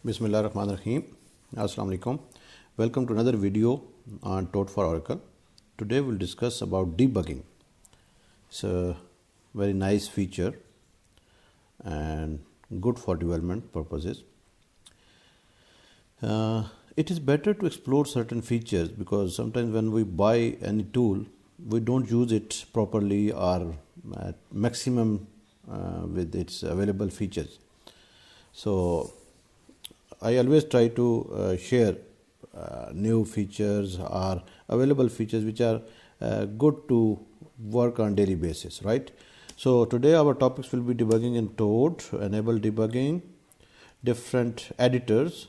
Bismillahirrahmanirrahim. Assalamu alaikum. Welcome to another video on Toad for Oracle. Today we'll discuss about debugging. It's a very nice feature and good for development purposes. It is better to explore certain features because sometimes when we buy any tool, we don't use it properly or at maximum with its available features. So I always try to share new features or available features which are good to work on daily basis, right? So today our topics will be debugging in Toad, enable debugging, different editors,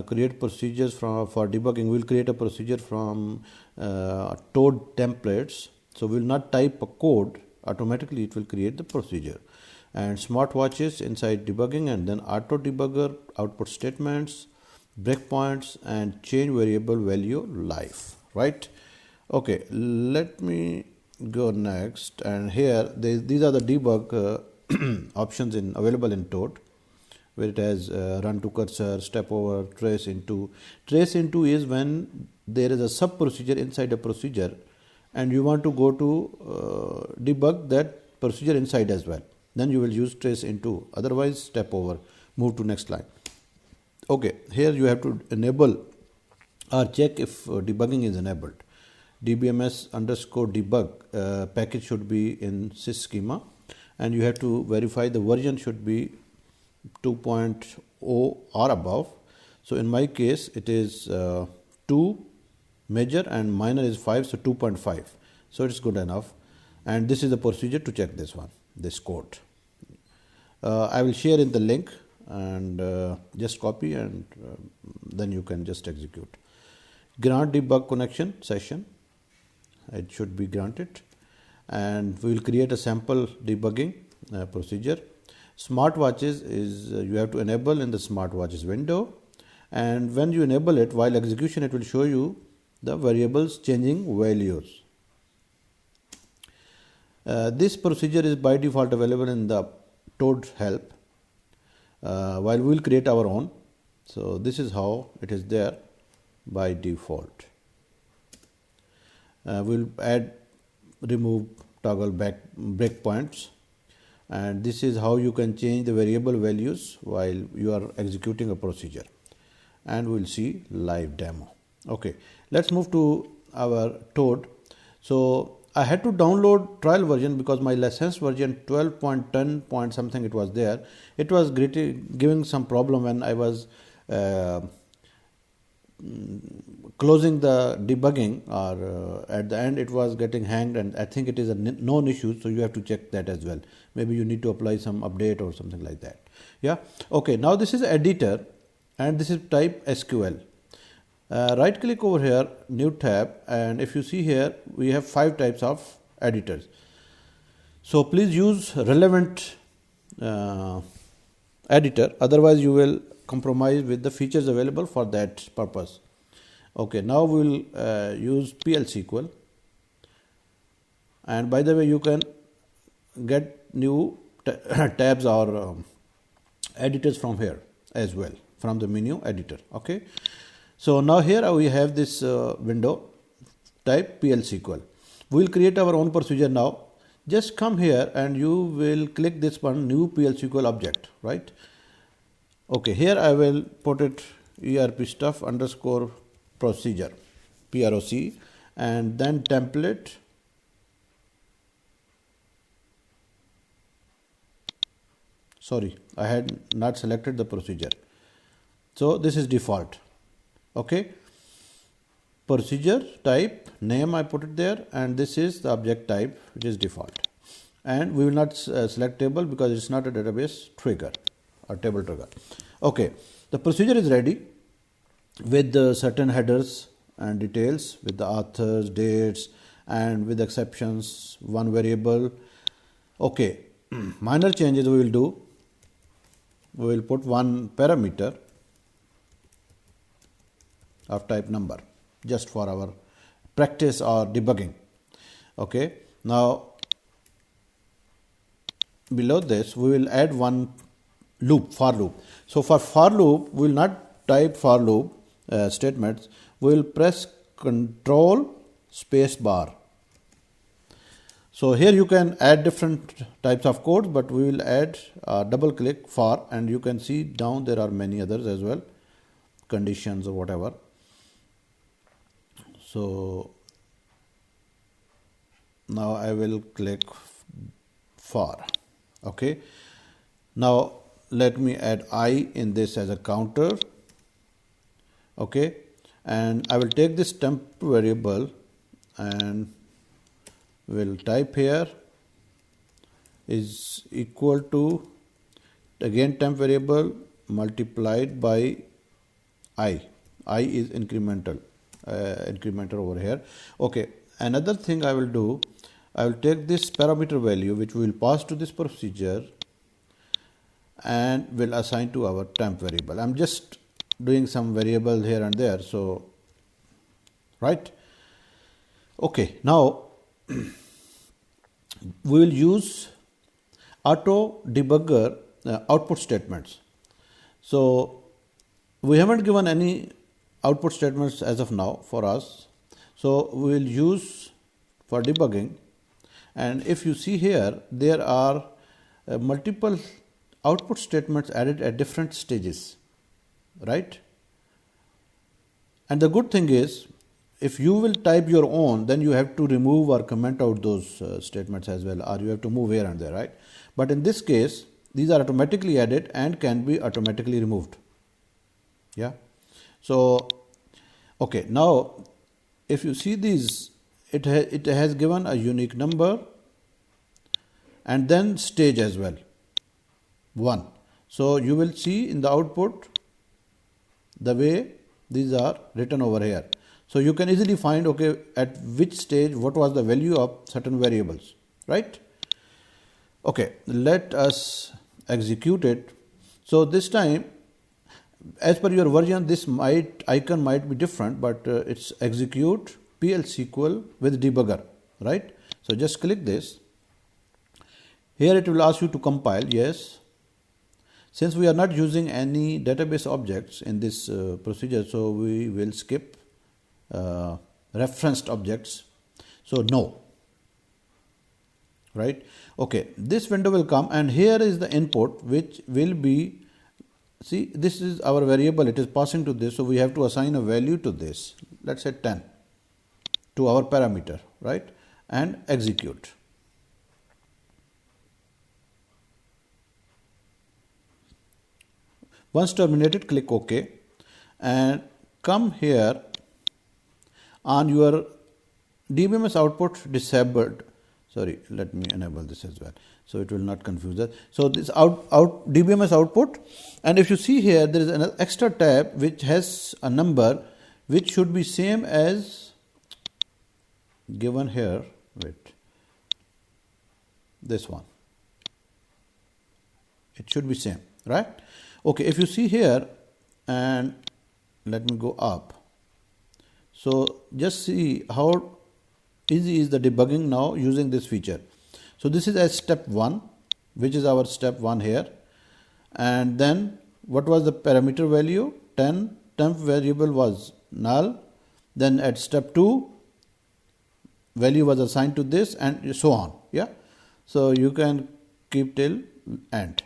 create procedures for debugging. We'll create a procedure from Toad templates. So we'll not type a code, automatically it will create the procedure. And smartwatches inside debugging, and then auto debugger output statements, breakpoints, and change variable value live, right? Okay, let me go next. And here these are the debug options available in Toad, where it has run to cursor, step over, trace into. Trace into is when there is a sub procedure inside a procedure and you want to go to debug that procedure inside as well. Then you will use trace into, otherwise step over, move to next line. Okay, here you have to enable or check if debugging is enabled. dbms underscore debug package should be in sysschema, and you have to verify the version should be 2.0 or above. So in my case it is 2 major and minor is 5, so 2.5. So it's good enough, and this is the procedure to check this code. I will share in the link and just copy, and then you can just execute. Grant debug connection session, it should be granted, and we will create a sample debugging procedure. Smartwatches is you have to enable in the smartwatches window, and when you enable it, while execution it will show you the variables changing values. This procedure is by default available in the Toad help, while we will create our own. So this is how it is there by default. We'll add, remove, toggle back breakpoints, and this is how you can change the variable values while you are executing a procedure, and we'll see live demo. Okay, let's move to our Toad. So I had to download trial version because my licensed version 12.10 point something it was there. It was giving some problem when I was closing the debugging, or at the end it was getting hanged, and I think it is a known issue, so you have to check that as well. Maybe you need to apply some update or something like that. Yeah. Okay, now this is editor and this is type SQL. Right click over here, new tab, and if you see here we have 5 types of editors. So please use relevant editor, otherwise you will compromise with the features available for that purpose. Okay, now we will use PL SQL, and by the way you can get new tabs or editors from here as well, from the menu editor. Okay. So now here we have this window, type PL SQL. We will create our own procedure now. Just come here and you will click this one, new PL SQL object, right? Okay, here I will put it ERPstuff underscore procedure, PROC, and then template. Sorry, I had not selected the procedure. So this is default. Okay, procedure type name I put it there, and this is the object type which is default, and we will not select table because it's not a database trigger or table trigger. Okay, the procedure is ready with certain headers and details, with the authors, dates, and with exceptions, one variable. Okay, minor changes we will do. We will put one parameter of type number just for our practice or debugging. Okay, now below this we will add one loop, for loop. So for for loop, we will not type for loop statements. We will press Control space bar. So here you can add different types of codes, but we will add double click for, and you can see down there are many others as well, conditions or whatever. So now I will click for. Okay. Now let me add I in this as a counter. Okay. And I will take this temp variable and will type here is equal to, again, temp variable multiplied by I. I is incremental over here. Okay. Another thing I will do, I will take this parameter value which we will pass to this procedure and will assign to our temp variable. I'm just doing some variable here and there. So, right. Okay. Now we will use auto debugger output statements. So we haven't given any output statements as of now for us. So we will use for debugging, and if you see here, there are multiple output statements added at different stages, right? And the good thing is, if you will type your own, then you have to remove or comment out those statements as well, or you have to move here and there, right? But in this case, these are automatically added and can be automatically removed. Yeah. So, okay. Now, if you see these, it has given a unique number and then stage as well, 1. So you will see in the output the way these are written over here. So you can easily find, okay, at which stage what was the value of certain variables, right? Okay, let us execute it. So this time, as per your version, this icon might be different, but it's execute PL SQL with debugger, right? So just click this. Here it will ask you to compile, yes. Since we are not using any database objects in this procedure, so we will skip referenced objects. So no, right? Okay, this window will come, and here is the input which will be, see, this is our variable, it is passing to this, so we have to assign a value to this, let's say 10 to our parameter, right? And execute. Once terminated, click OK and come here on your DBMS output disabled. Sorry, let me enable this as well, so it will not confuse us. So this DBMS output, and if you see here, there is an extra tab which has a number which should be same as given here. Wait, this one. It should be same, right? Okay, if you see here, and let me go up. So just see how easy is the debugging now using this feature. So this is as step 1, which is our step 1 here. And then what was the parameter value? 10, temp variable was null. Then at step 2, value was assigned to this, and so on. Yeah. So you can keep till end.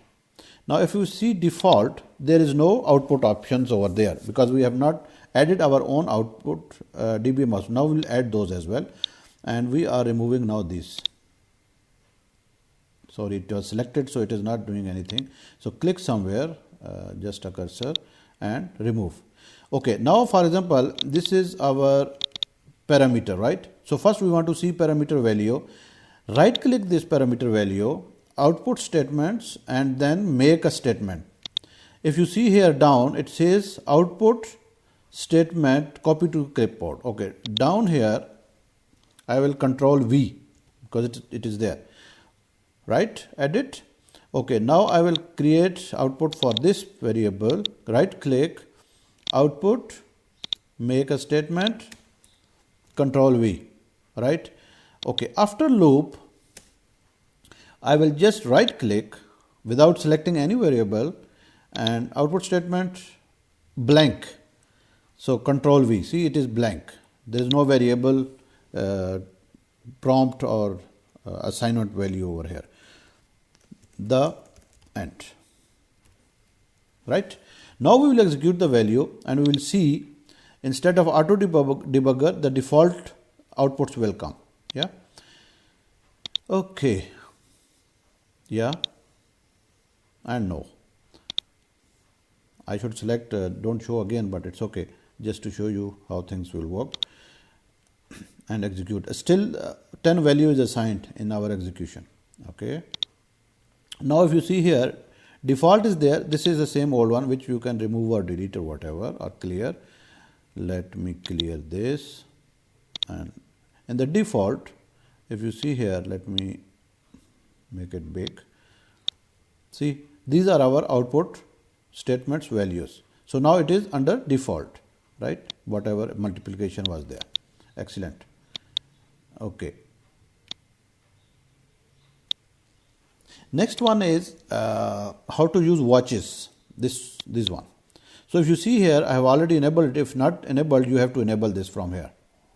Now if you see default, there is no output options over there because we have not added our own output DBMS. Now we will add those as well. And we are removing now these. Sorry, it was selected, so it is not doing anything. So click somewhere, just a cursor, and remove. Okay, now for example, this is our parameter, right? So first we want to see parameter value. Right click this parameter value, output statements, and then make a statement. If you see here down, it says output statement copy to clipboard. Okay, down here I will control V because it is there, right? Edit. Okay, now I will create output for this variable. Right click, output, make a statement, control V, right? Okay, after loop, I will just right click, without selecting any variable, and output statement blank. So control V, see it is blank. There is no variable prompt or assignment value over here. The end. Right? Now we will execute the value and we will see instead of auto debugger, the default outputs will come. Yeah. Okay. Yeah. And no. I should select don't show again, but it's okay, just to show you how things will work, and execute. Still 10 value is assigned in our execution. Okay. Now if you see here, default is there. This is the same old one which you can remove or delete or whatever, or clear. Let me clear this, and in the default, if you see here, let me make it big. See, these are our output statements values. So now it is under default, right? Whatever multiplication was there. Excellent. Okay. Next one is how to use watches. This one. So if you see here, I have already enabled it. If not enabled, you have to enable this from here,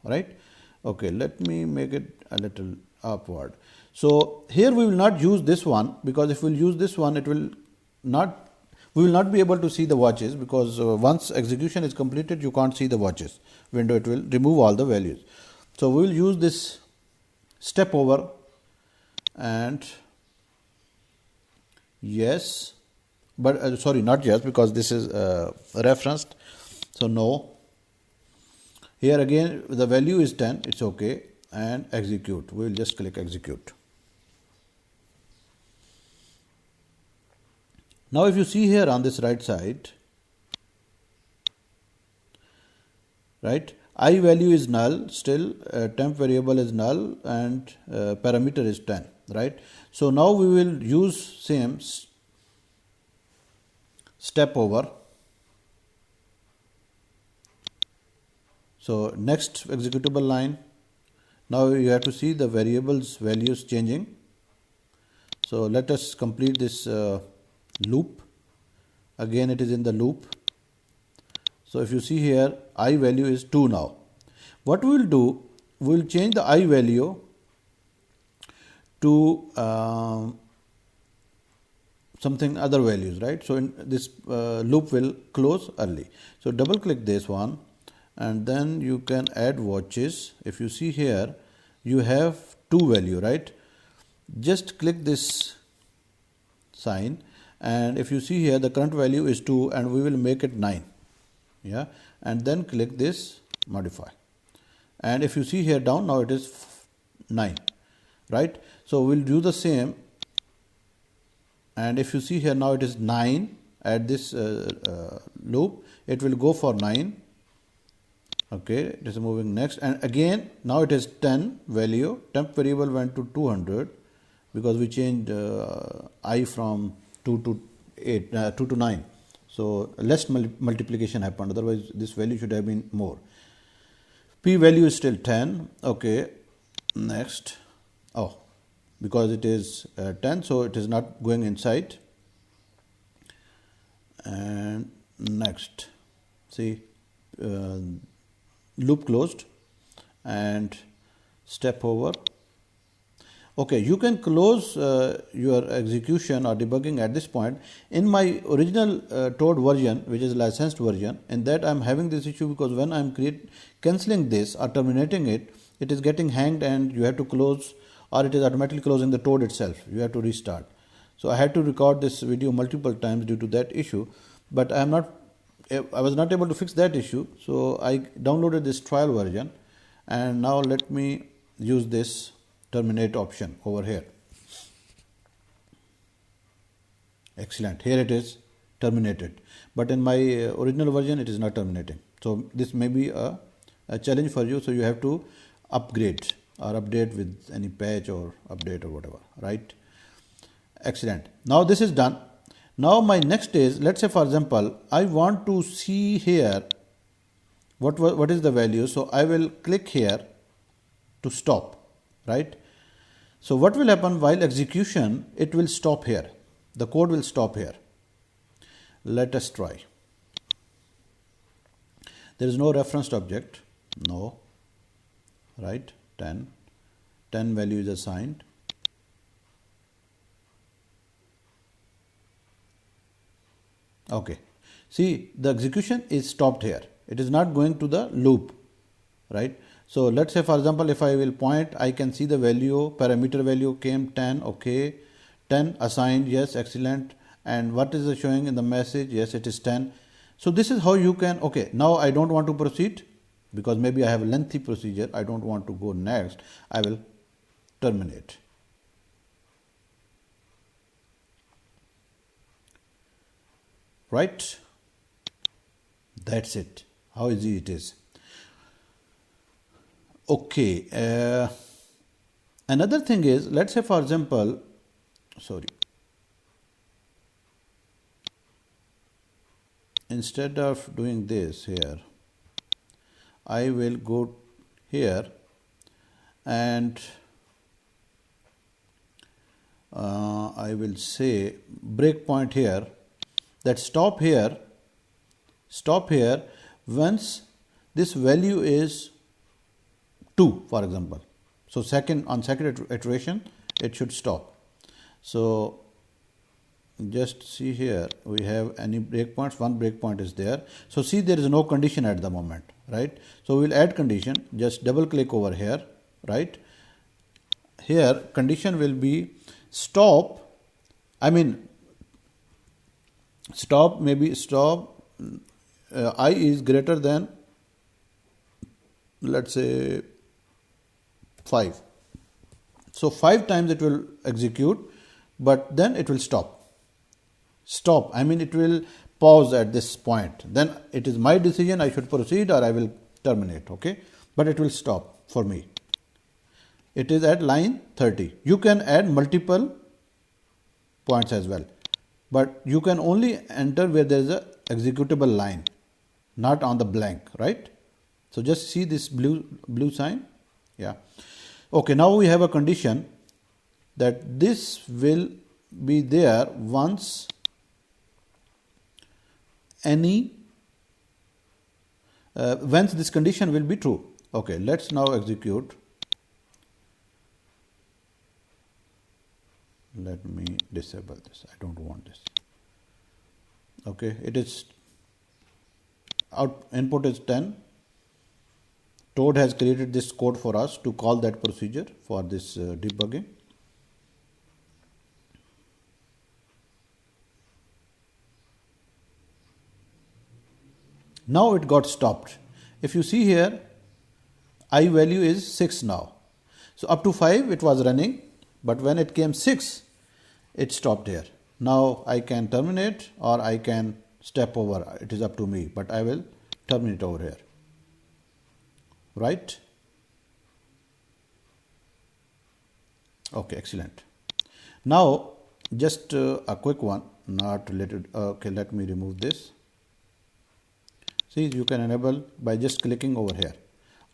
right? Okay, let me make it a little upward. So here we will not use this one, because if we will use this one, we will not be able to see the watches, because once execution is completed, you can't see the watches window. It will remove all the values. So we will use this step over, and yes, but sorry, not yes, because this is referenced. So no. Here again the value is 10. It's okay, and execute. We will just click execute. Now if you see here on this right side, right, I value is null, still temp variable is null, and parameter is 10, right? So now we will use same step over. So next executable line, now you have to see the variables values changing. So let us complete this loop. Again it is in the loop. So if you see here, I value is 2 now. What we will do, we will change the I value to something other values, right? So in this loop will close early. So double click this one, and then you can add watches. If you see here, you have 2 value, right? Just click this sign, and if you see here, the current value is 2, and we will make it 9. Yeah, and then click this modify, and if you see here down, now it is 9, right? So we'll do the same, and if you see here, now it is 9 at this loop, it will go for 9. Okay, it is moving next, and again now it is 10 value. Temp variable went to 200 because we changed I from 2 to 8, 2 to 9. So less multiplication happened, otherwise this value should have been more. P value is still 10. Okay, next. Oh, because it is 10, so it is not going inside. And next, see, loop closed, and step over. Okay, you can close your execution or debugging at this point. In my original Toad version, which is licensed version, in that I am having this issue because when I am cancelling this or terminating it, it is getting hanged and you have to close, or it is automatically closing the Toad itself. You have to restart. So I had to record this video multiple times due to that issue, but I was not able to fix that issue. So I downloaded this trial version, and now let me use this terminate option over here. Excellent. Here it is terminated, but in my original version it is not terminating. So this may be a challenge for you. So you have to upgrade or update with any patch or update or whatever, right? Excellent. Now this is done. Now my next is, let's say for example, I want to see here what is the value. So I will click here to stop, right? So what will happen while execution, it will stop here. The code will stop here. Let us try. There is no referenced object. No. Right? 10. 10 value is assigned. Okay. See, the execution is stopped here. It is not going to the loop. Right? So let's say, for example, if I will point, I can see the value, parameter value came 10. Okay. 10 assigned. Yes. Excellent. And what is the showing in the message? Yes, it is 10. So this is how you can, okay, now I don't want to proceed because maybe I have a lengthy procedure. I don't want to go next. I will terminate. Right? That's it. How easy it is. Okay. Another thing is, let's say, for example, instead of doing this here, I will go here and I will say breakpoint here, that stop here once this value is 2, for example. So on second iteration it should stop. So just see here, we have any breakpoints, one breakpoint is there. So see, there is no condition at the moment, right? So we'll add condition, just double click over here, right? Here condition will be stop, I is greater than, let's say 5. So 5 times it will execute, but then it will stop. It will pause at this point. Then it is my decision, I should proceed or I will terminate, okay? But it will stop for me. It is at line 30. You can add multiple points as well, but you can only enter where there is a executable line, not on the blank, right? So just see this blue sign. Yeah. Okay, now we have a condition that this will be there once once this condition will be true. Okay, let's now execute. Let me disable this. I don't want this. Okay, it is input is 10. Toad has created this code for us to call that procedure for this debugging. Now it got stopped. If you see here, I value is 6 now. So up to 5 it was running, but when it came 6, it stopped here. Now I can terminate or I can step over. It is up to me, but I will terminate over here. Right? Okay, excellent. Now just a quick one, not related. Okay, let me remove this. See, you can enable by just clicking over here,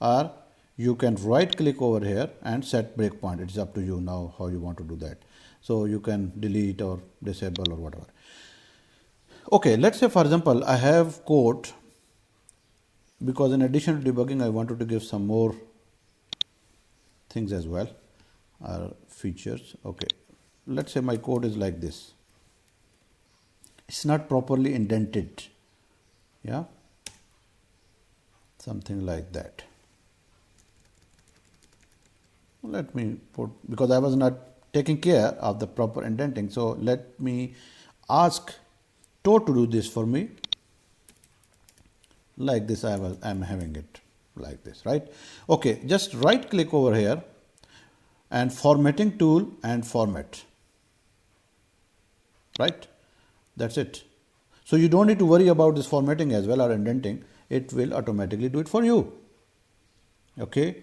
or you can right click over here and set breakpoint. It's up to you now how you want to do that. So you can delete or disable or whatever. Okay, let's say for example I have code, because in addition to debugging I wanted to give some more things as well, or features. Okay, let's say my code is like this. It's not properly indented. Yeah, something like that. Let me put, because I was not taking care of the proper indenting, so let me ask Toad to do this for me. Like this, I'm having it like this, right? Okay, just right click over here and formatting tool and format. Right? That's it. So you don't need to worry about this formatting as well or indenting. It will automatically do it for you. Okay.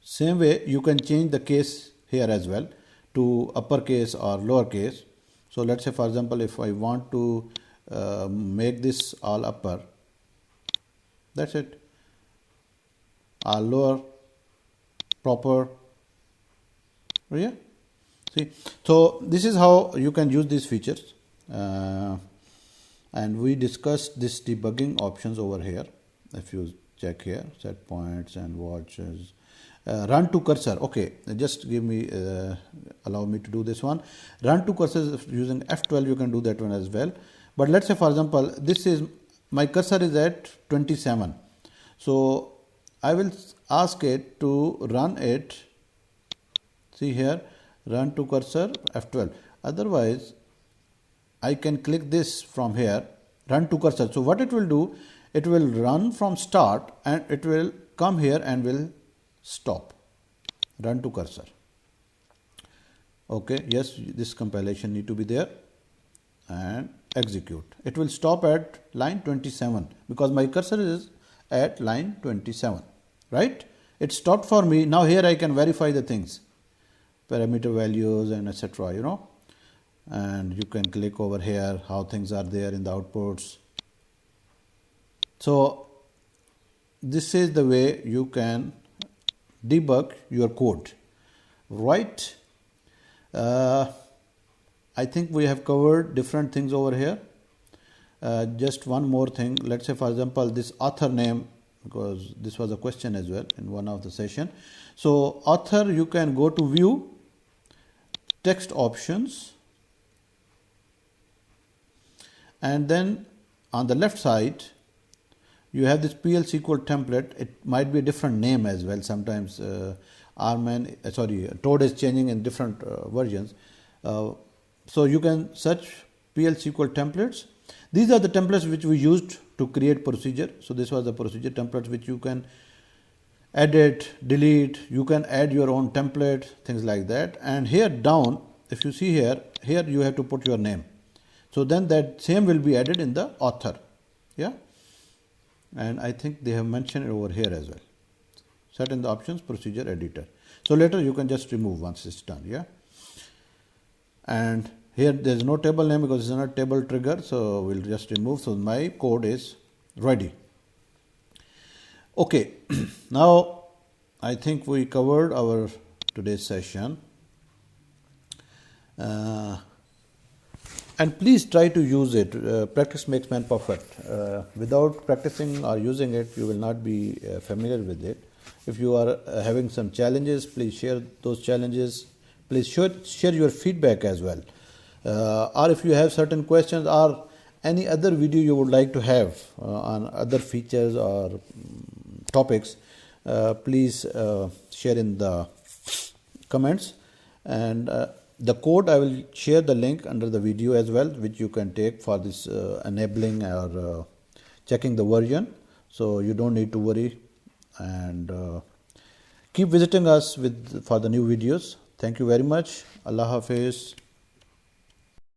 Same way you can change the case here as well to uppercase or lowercase. So let's say for example if I want to make this all upper, that's it. All lower, proper. Yeah. See, so this is how you can use these features, and we discussed this debugging options over here. If you check here, set points and watches, run to cursor. Okay, just give me allow me to do this one. Run to cursor using F12, you can do that one as well. But let's say, for example, this is my cursor is at 27, so I will ask it to run it. See here, run to cursor F12. Otherwise, I can click this from here, run to cursor. So what it will do, it will run from start and it will come here and will stop. Run to cursor. Okay, yes, this compilation need to be there, and execute. It will stop at line 27 because my cursor is at line 27, right? It stopped for me. Now here I can verify the things, parameter values and etc. You know, and you can click over here how things are there in the outputs. So this is the way you can debug your code, right? I think we have covered different things over here. Just one more thing. Let's say, for example, this author name, because this was a question as well in one of the session. So author, you can go to view, text options, and then on the left side you have this PL SQL template. It might be a different name as well. Sometimes Toad is changing in different versions. So you can search PL SQL templates. These are the templates which we used to create procedure. So this was the procedure templates which you can edit, delete. You can add your own template, things like that. And here down, if you see here you have to put your name. So then that same will be added in the author. Yeah. And I think they have mentioned it over here as well. Set in the options, procedure editor. So later you can just remove once it's done. Yeah. And here there is no table name because it's not table trigger. So we'll just remove. So my code is ready. Okay. Now I think we covered our today's session. And please try to use it. Practice makes man perfect. Without practicing or using it, you will not be familiar with it. If you are having some challenges, please share those challenges. Please share your feedback as well. Or if you have certain questions or any other video you would like to have on other features or topics, please share in the comments. And the code, I will share the link under the video as well, which you can take for this enabling or checking the version. So you don't need to worry, and keep visiting us for the new videos. Thank you very much. Allah Hafiz.